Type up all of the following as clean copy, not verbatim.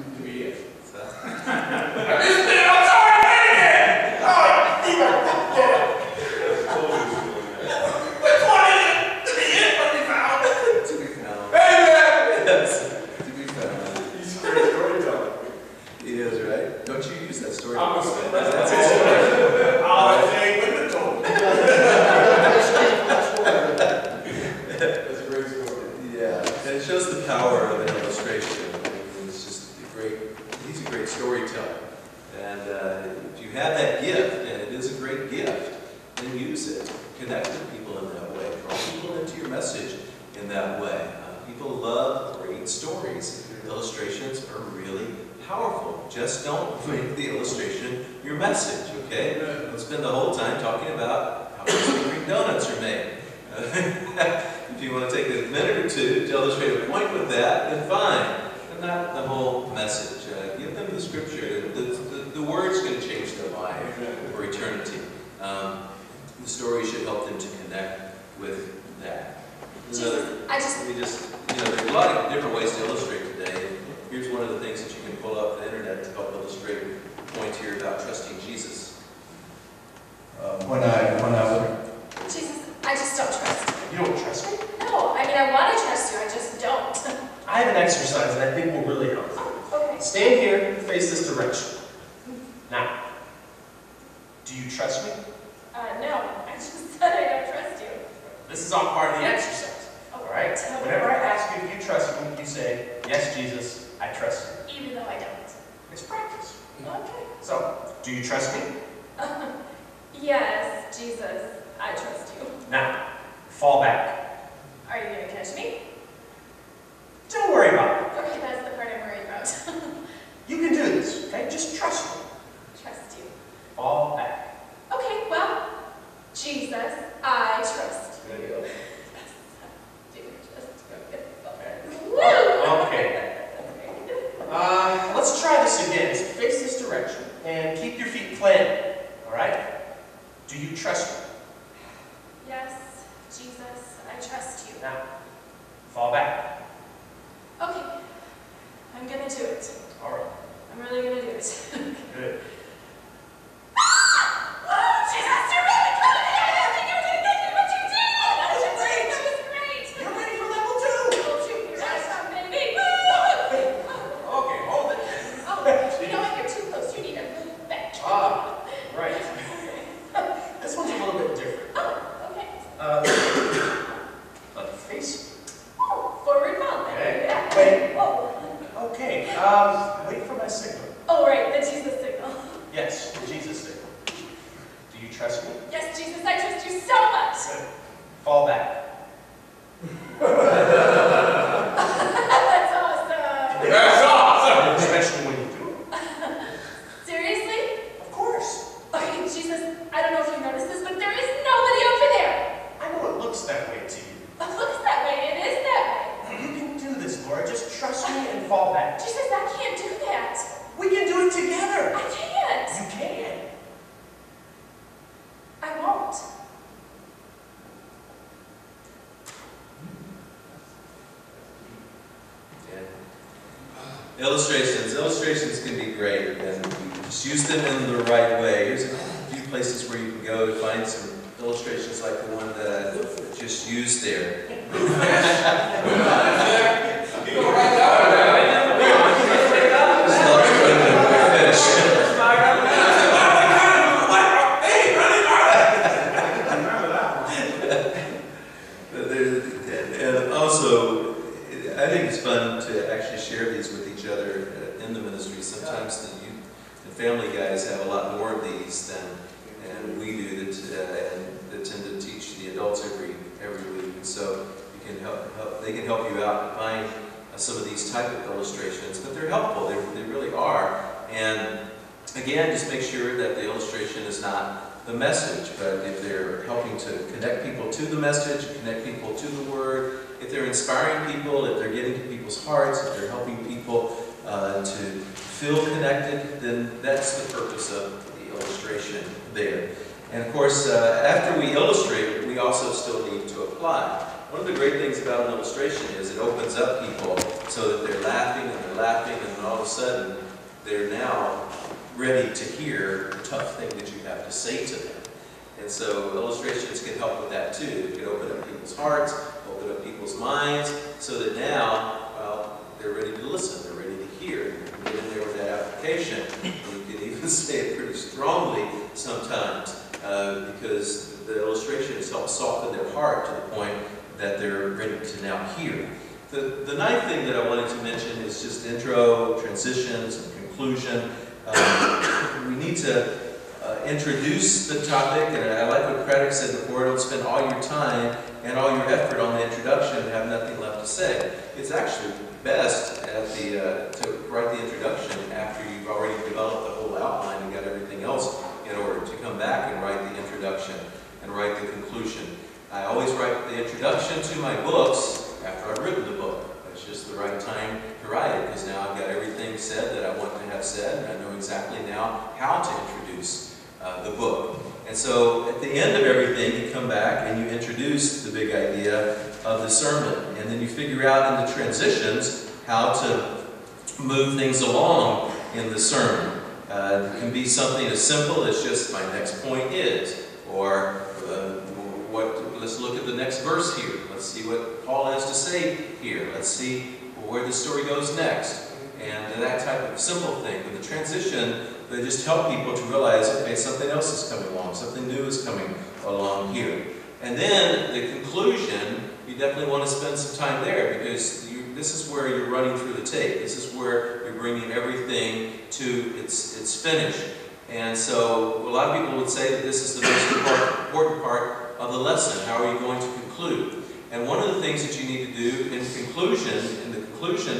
to be it. So. I missed it! I'm sorry, I did it! Oh, which one is it? To be it or to be found? To be found. Amen! Yes, to be found. He's a great storyteller. He is, right? Don't you use that story? I'm a That's his story. I'll say with the told. That's a great story. Yeah, and it shows the power of an illustration. It's just a great, he's a great storyteller. And if you have that gift, and it is a great gift, then use it. Connect with people in that way. Draw people into your message in that way. People love great stories. Illustrations are really powerful. Just don't make the illustration your message, okay? Don't spend the whole time talking about how Greek donuts are made. If you want to take a minute or two to illustrate a point with that, then fine. But not the whole message. Give them the scripture. The word's going to change their life for eternity. The story should help them to connect with that. There's a lot of different ways to illustrate today. Here's one of the things that you can pull up the internet to help illustrate the point here about trusting Jesus. Jesus, I just don't trust you. You don't trust me? No, I mean, I want to trust you, I just don't. I have an exercise that I think will really help. Okay. Stand here, face this direction. Now, do you trust me? No, I just said I don't trust you. This is all part of the exercise. All right? Whenever I ask you if you trust me, you say, yes, Jesus, I trust you. Even though I don't. It's practice. Okay. So, do you trust me? Yes, Jesus, I trust you. Now, fall back. Are you going to catch me? Don't worry about it. Okay, that's the part I'm worried about. You can do this, okay? Just trust me. Trust you. Fall back. Okay, well, Jesus, I trust you. Okay. Let's try this again. So face this direction and keep your feet planted. All right? Do you trust me? Yes, Jesus, I trust you. Now, fall back. Okay, I'm gonna do it. All right. I'm really gonna do it. Good. Jesus, you're really good! I think you're gonna get what you did! That was great! That was great! You're ready for level 2. Oh, shoot, you're awesome, baby! Okay, hold it. Oh, you know what? You're too close. You need to move back. Right. This one's a little bit different. Oh, okay. Let me face. Oh, forward bump. Okay. Yeah. Wait. Oh. Okay. Wait for my signal. Oh, right, the Jesus signal. Yes, the Jesus signal. Do you trust me? Yes, Jesus, I trust you so much. Good. Fall back. That's awesome. That's awesome! Especially when you do it. Seriously? Of course. Okay, Jesus, I don't know if you noticed this, but there is nobody over there. I know it looks that way to you. It looks that way. It is that way. You can do this, Laura. Just trust me and fall back. Jesus, I can't do that. We can do it together. I can't. You can. I won't. Yeah. Illustrations can be great, and you just use them in the right way. Here's a few places where you can go to find some illustrations like the one that I just used there. And also, I think it's fun to actually share these with each other in the ministry. Sometimes the youth and family guys have a lot more of these than we do, that tend to teach the adults every week. And so you can they can help you out and find some of these type of illustrations, but they're helpful. They really are. And again, just make sure that the illustration is not the message, but if they're helping to connect people to the message, connect people to the Word, if they're inspiring people, if they're getting to people's hearts, if they're helping people to feel connected, then that's the purpose of the illustration there. And of course, after we illustrate, we also still need to apply. One of the great things about an illustration is it opens up people so that they're laughing and they're they're laughing, and all of a sudden, they're now ready to hear the tough thing that you have to say to them. And so illustrations can help with that too. It can open up people's hearts, open up people's minds, so that now, well, they're ready to listen, they're ready to hear. You can get in there with that application. You can even say it pretty strongly sometimes, because the illustrations help soften their heart to the point that they're ready to now hear. The ninth thing that I wanted to mention is just intro, transitions, and conclusion. We need to introduce the topic, and I like what Craddock said before, don't spend all your time and all your effort on the introduction and have nothing left to say. It's actually best at to write the introduction after you've already developed the whole outline and got everything else in order to come back and write the introduction and write the conclusion. I always write the introduction to my books after I've written the book. It's just the right time to write it, because now I've got everything said that I want to have said, and I know exactly now how to introduce the book. And so at the end of everything, you come back and you introduce the big idea of the sermon, and then you figure out in the transitions how to move things along in the sermon. It can be something as simple as just my next point is, or let's look at the next verse here. Let's see what Paul has to say here. Let's see where the story goes next. And that type of simple thing. But the transition, they just help people to realize, okay, something else is coming along. Something new is coming along here. And then the conclusion, you definitely want to spend some time there, because this is where you're running through the tape. This is where you're bringing everything to its finish. And so a lot of people would say that this is the most important part of the lesson. How are you going to conclude? And one of the things that you need to do in the conclusion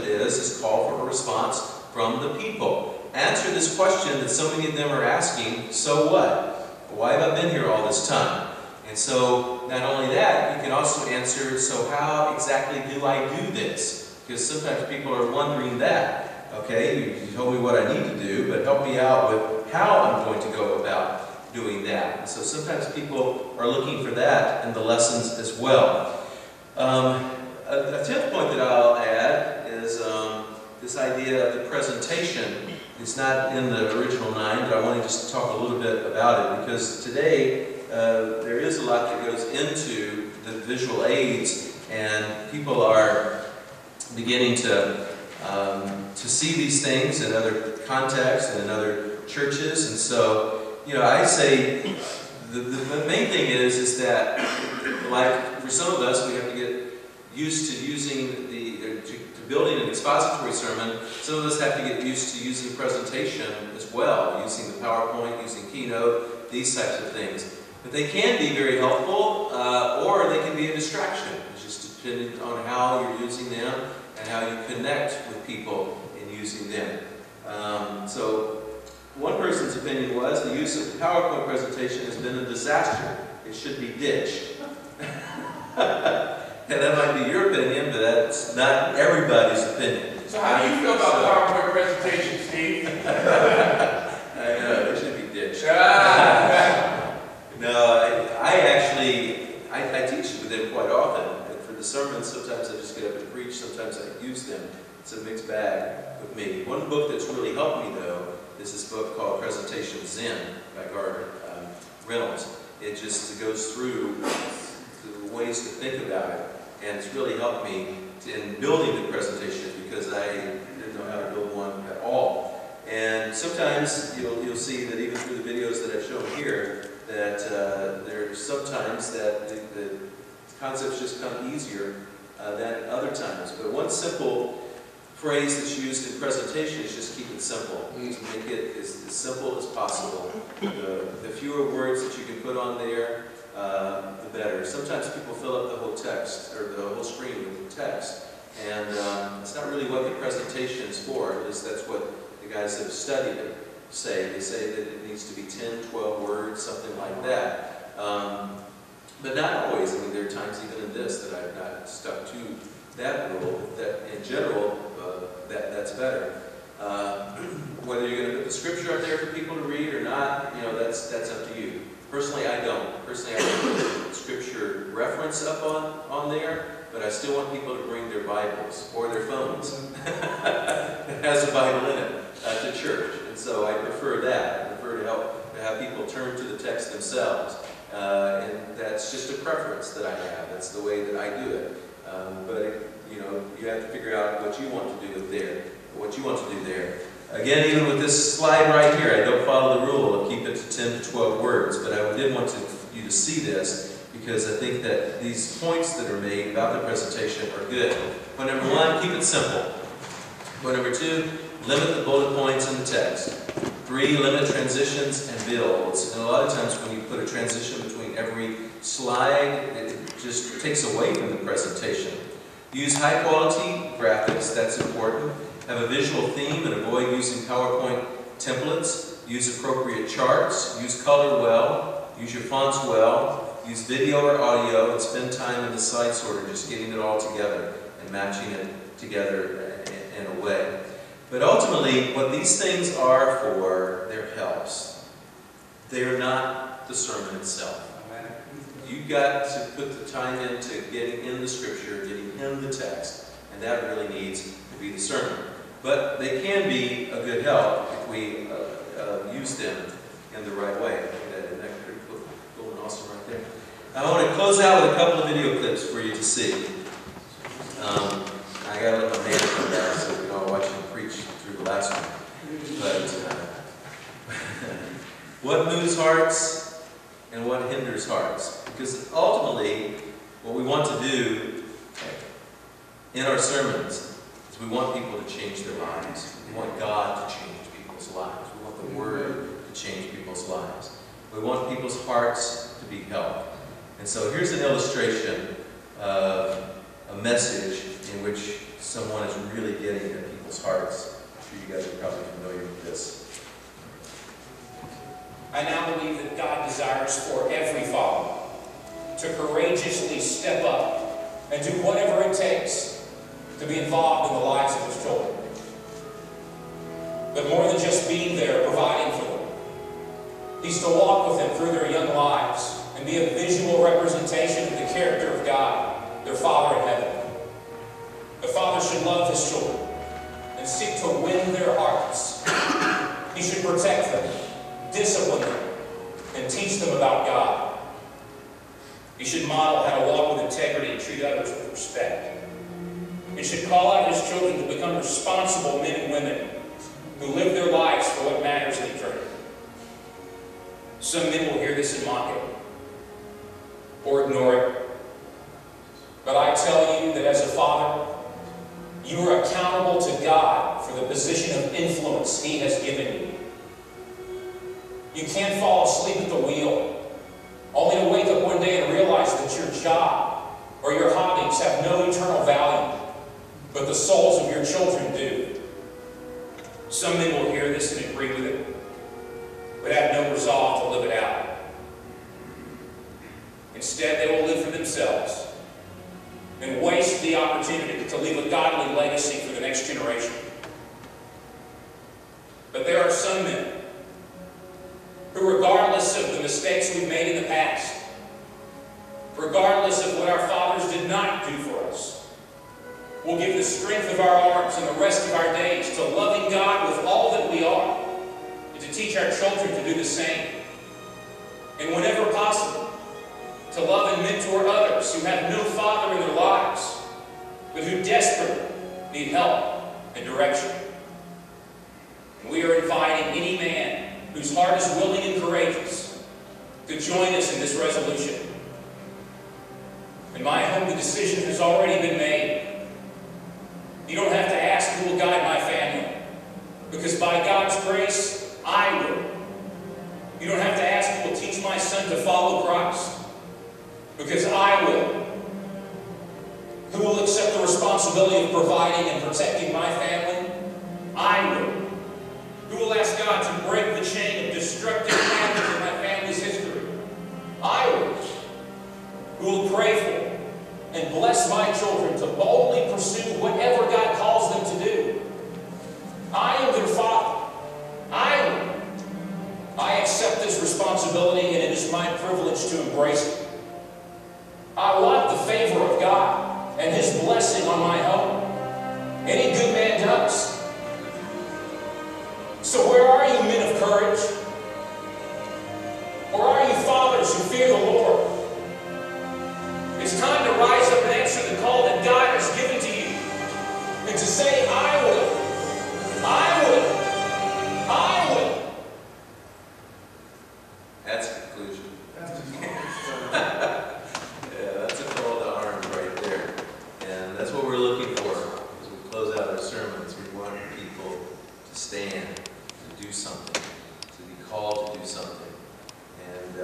is call for a response from the people. Answer this question that so many of them are asking, so what? Why have I been here all this time? And so not only that, you can also answer, so how exactly do I do this? Because sometimes people are wondering that. Okay, you told me what I need to do, but help me out with how I'm going to go about doing that. So sometimes people are looking for that in the lessons as well. A 10th point that I'll add is this idea of the presentation. It's not in the original 9, but I want to just talk a little bit about it, because today there is a lot that goes into the visual aids, and people are beginning to see these things in other contexts and in other churches. And so, you know, I say the main thing is that, like for some of us, we have to get used to using to building an expository sermon. Some of us have to get used to using presentation as well, using the PowerPoint, using Keynote, these types of things. But they can be very helpful, or they can be a distraction. It's just depending on how you're using them and how you connect with people in using them. So one person's opinion was the use of the PowerPoint presentation has been a disaster. It should be ditched. And that might be your opinion, but that's not everybody's opinion. So how do you feel about PowerPoint presentation, Steve? I know, it should be ditched. No, I teach with them quite often. And for the sermons, sometimes I just get up and preach, sometimes I use them. It's a mixed bag with me. One book that's really helped me, though, is this book called Presentation Zen by Gardner Reynolds. It just goes through the ways to think about it. And it's really helped me in building the presentation, because I didn't know how to build one at all. And sometimes you'll see that even through the videos that I've shown here, that there's sometimes that the concepts just come easier than other times. But one simple phrase that's used in presentation is just keep it simple. Just make it as simple as possible. The fewer words that you can put on there, the better. Sometimes people fill up the whole text, or the whole screen with text, and it's not really what the presentation is for. At least that's what the guys that have studied it say. They say that it needs to be 10, 12 words, something like that. But not always. I mean, there are times even in this that I've not stuck to that rule, but that in general, that's better. Whether you're going to put the scripture up there for people to read or not, you know, that's up to you. Personally, I don't. Personally, I don't put scripture reference up on there, but I still want people to bring their Bibles or their phones. has a Bible in it to church. And so I prefer that. I prefer to have people turn to the text themselves. And that's just a preference that I have. That's the way that I do it. You have to figure out what you want to do there. Again, even with this slide right here, I don't follow the rule of keep it to 10 to 12 words, but I did want you to see this because I think that these points that are made about the presentation are good. Point number 1, keep it simple. Point number 2, limit the bullet points in the text. 3, limit transitions and builds. And a lot of times when you put a transition between every slide, it just takes away from the presentation. Use high quality graphics, that's important. Have a visual theme and avoid using PowerPoint templates. Use appropriate charts. Use color well. Use your fonts well. Use video or audio and spend time in the slide sorter just getting it all together and matching it together in a way. But ultimately, what these things are for, they're helps. They are not the sermon itself. You've got to put the time into getting in the scripture, getting in the text, and that really needs to be the sermon. But they can be a good help if we use them in the right way. Isn't that pretty cool and awesome right there? I want to close out with a couple of video clips for you to see. I got to let my man come back so we can all watch him preach through the last one. But what moves hearts and what hinders hearts? Because ultimately, what we want to do in our sermons is we want people to change their lives. We want God to change people's lives. We want the Word to change people's lives. We want people's hearts to be helped. And so here's an illustration of a message in which someone is really getting at people's hearts. I'm sure you guys are probably familiar with this. I now believe that God desires for every father to courageously step up and do whatever it takes to be involved in the lives of his children. But more than just being there, providing for them, he's to walk with them through their young lives and be a visual representation of the character of God, their Father in heaven. The father should love his children and seek to win their hearts. He should protect them, discipline them, and teach them about God. He should model how to walk with integrity and treat others with respect. He should call out his children to become responsible men and women who live their lives for what matters in eternity. Some men will hear this and mock it or ignore it. But I tell you that as a father, you are accountable to God for the position of influence he has given you. You can't fall asleep at the wheel, only to wake up one day and realize that your job or your hobbies have no eternal value, but the souls of your children do. Some men will hear this and agree with it, but have no resolve to live it out. Instead, they will live for themselves and waste the opportunity to leave a godly legacy for the next generation. But there are some men who, regardless of the mistakes we've made in the past, regardless of what our fathers did not do for us, will give the strength of our arms and the rest of our days to loving God with all that we are, and to teach our children to do the same. And whenever possible, to love and mentor others who have no father in their lives, but who desperately need help and direction. And we are inviting any man whose heart is willing and courageous to join us in this resolution. In my home, the decision has already been made. You don't have to ask who will guide my family, because by God's grace, I will. You don't have to ask who will teach my son to follow Christ, because I will. Who will accept the responsibility of providing and protecting my family? I will. Who will ask God to break the chain of destructive habits in my family's history? I will. Who will pray for and bless my children to boldly pursue whatever God calls them to do? I am their father. I will. I accept this responsibility, and it is my privilege to embrace it. I want the favor of God and his blessing on my home. Any good man does. sermons, we want people to stand, to do something, to be called to do something. And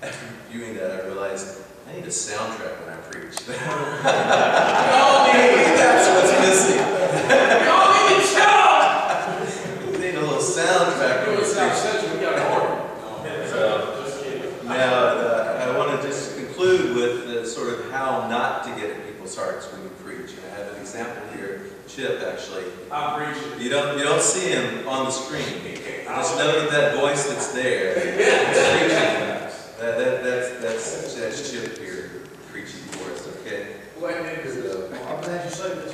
after viewing that, I realized I need a soundtrack when I preach. That's what's missing. We need a little soundtrack when we preach. Now, I want to just conclude with sort of how not to get in people's hearts when you preach. And I have an example here. Chip, actually. I'm preaching. You don't see him on the screen. Just know that voice that's there. That's Chip here preaching for us. Okay. Well, I'm glad you said this.